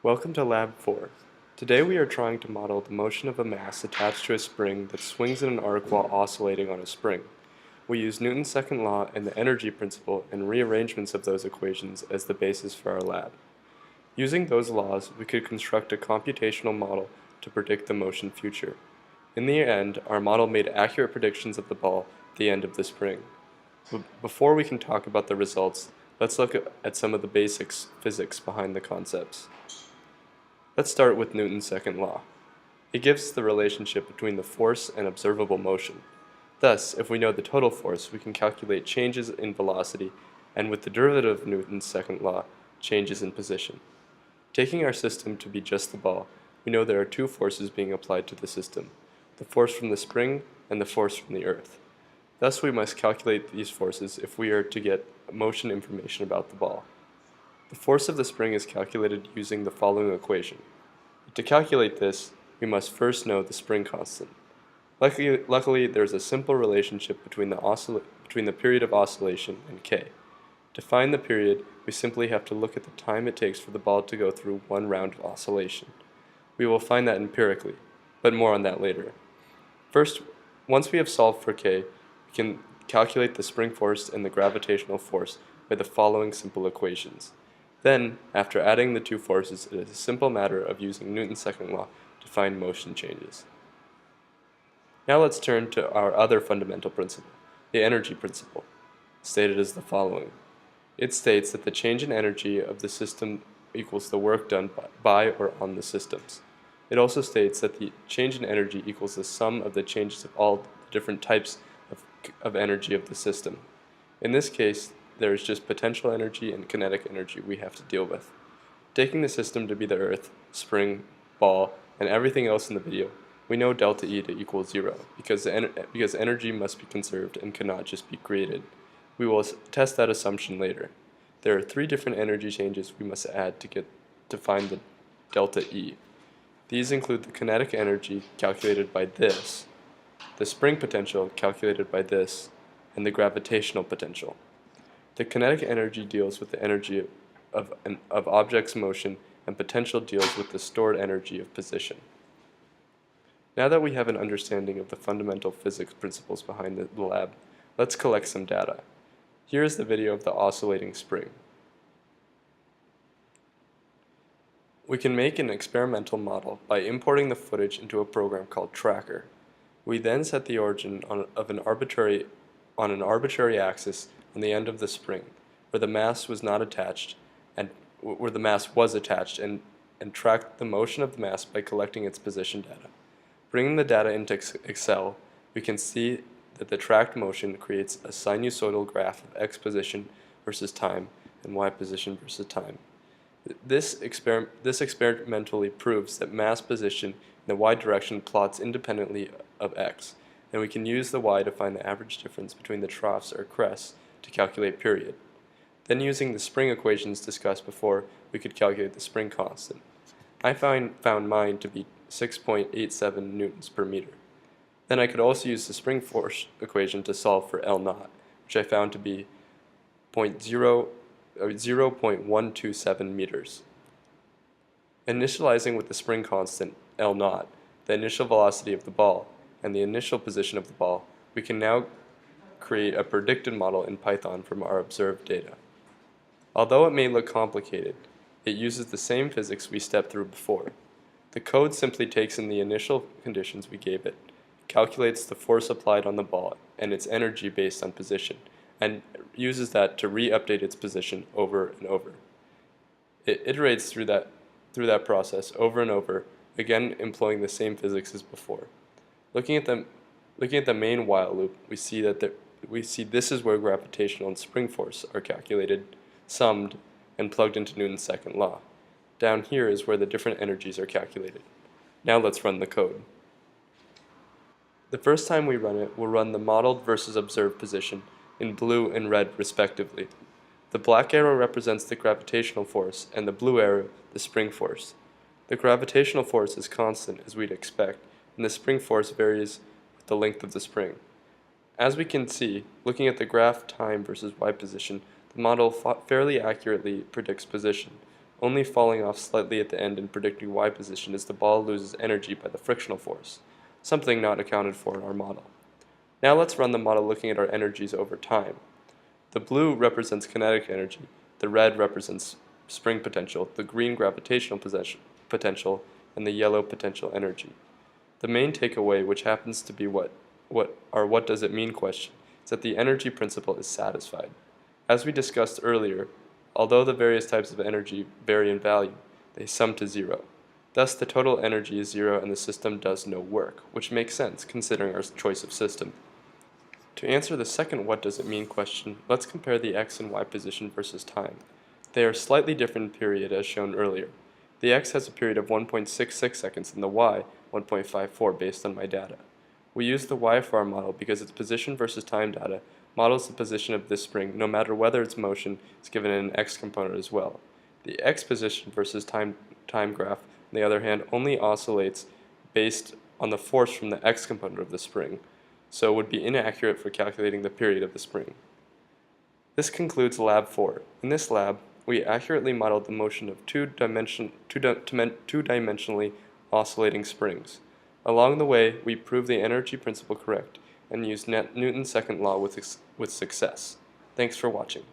Welcome to Lab 4. Today we are trying to model the motion of a mass attached to a spring that swings in an arc while oscillating on a spring. We use Newton's second law and the energy principle and rearrangements of those equations as the basis for our lab. Using those laws, we could construct a computational model to predict the motion future. In the end, our model made accurate predictions of the ball at the end of the spring. Before we can talk about the results, let's look at some of the basics physics behind the concepts. Let's start with Newton's second law. It gives the relationship between the force and observable motion. Thus, if we know the total force, we can calculate changes in velocity, and with the derivative of Newton's second law, changes in position. Taking our system to be just the ball, we know there are two forces being applied to the system, the force from the spring and the force from the earth. Thus, we must calculate these forces if we are to get motion information about the ball. The force of the spring is calculated using the following equation. To calculate this, we must first know the spring constant. Luckily, there is a simple relationship between the period of oscillation and k. To find the period, we simply have to look at the time it takes for the ball to go through one round of oscillation. We will find that empirically, but more on that later. First, once we have solved for k, we can calculate the spring force and the gravitational force by the following simple equations. Then, after adding the two forces, it is a simple matter of using Newton's second law to find motion changes. Now let's turn to our other fundamental principle, the energy principle, stated as the following. It states that the change in energy of the system equals the work done by or on the systems. It also states that the change in energy equals the sum of the changes of all the different types of energy of the system. In this case, there is just potential energy and kinetic energy we have to deal with. Taking the system to be the earth, spring, ball, and everything else in the video, we know delta E to equal 0, because energy must be conserved and cannot just be created. We will test that assumption later. There are three different energy changes we must add to find the delta E. These include the kinetic energy calculated by this, the spring potential calculated by this, and the gravitational potential. The kinetic energy deals with the energy of object's motion, and potential deals with the stored energy of position. Now that we have an understanding of the fundamental physics principles behind the lab, let's collect some data. Here is the video of the oscillating spring. We can make an experimental model by importing the footage into a program called Tracker. We then set the origin on an arbitrary axis on the end of the spring, where the mass was attached, and tracked the motion of the mass by collecting its position data. Bringing the data into Excel, we can see that the tracked motion creates a sinusoidal graph of x position versus time and y position versus time. This experimentally proves that mass position in the y direction plots independently of x, and we can use the y to find the average difference between the troughs or crests to calculate period. Then, using the spring equations discussed before, we could calculate the spring constant. I found mine to be 6.87 newtons per meter. Then I could also use the spring force equation to solve for L naught, which I found to be 0.127 meters. Initializing with the spring constant, L naught, the initial velocity of the ball, and the initial position of the ball, we can now create a predicted model in Python from our observed data. Although it may look complicated, it uses the same physics we stepped through before. The code simply takes in the initial conditions we gave it, calculates the force applied on the ball and its energy based on position, and uses that to re-update its position over and over. It iterates through that process over and over, again employing the same physics as before. Looking at the main while loop, we see this is where gravitational and spring force are calculated, summed, and plugged into Newton's second law. Down here is where the different energies are calculated. Now let's run the code. The first time we run it, we'll run the modeled versus observed position in blue and red respectively. The black arrow represents the gravitational force, and the blue arrow the spring force. The gravitational force is constant, as we'd expect, and the spring force varies with the length of the spring. As we can see, looking at the graph time versus y position, the model fairly accurately predicts position, only falling off slightly at the end and predicting y position as the ball loses energy by the frictional force, something not accounted for in our model. Now let's run the model looking at our energies over time. The blue represents kinetic energy, the red represents spring potential, the green gravitational potential, and the yellow potential energy. The main takeaway, which happens to be what does it mean question, is that the energy principle is satisfied. As we discussed earlier, although the various types of energy vary in value, they sum to zero. Thus, the total energy is zero and the system does no work, which makes sense considering our choice of system. To answer the second what does it mean question, let's compare the x and y position versus time. They are slightly different in period as shown earlier. The x has a period of 1.66 seconds and the y 1.54 based on my data. We use the y for our model because its position versus time data models the position of this spring no matter whether its motion is given in an x component as well. The x position versus time graph, on the other hand, only oscillates based on the force from the x component of the spring, so would be inaccurate for calculating the period of the spring. This concludes Lab 4. In this lab, we accurately modeled the motion of two-dimensionally oscillating springs. Along the way, we proved the energy principle correct and used Newton's second law with success. Thanks for watching.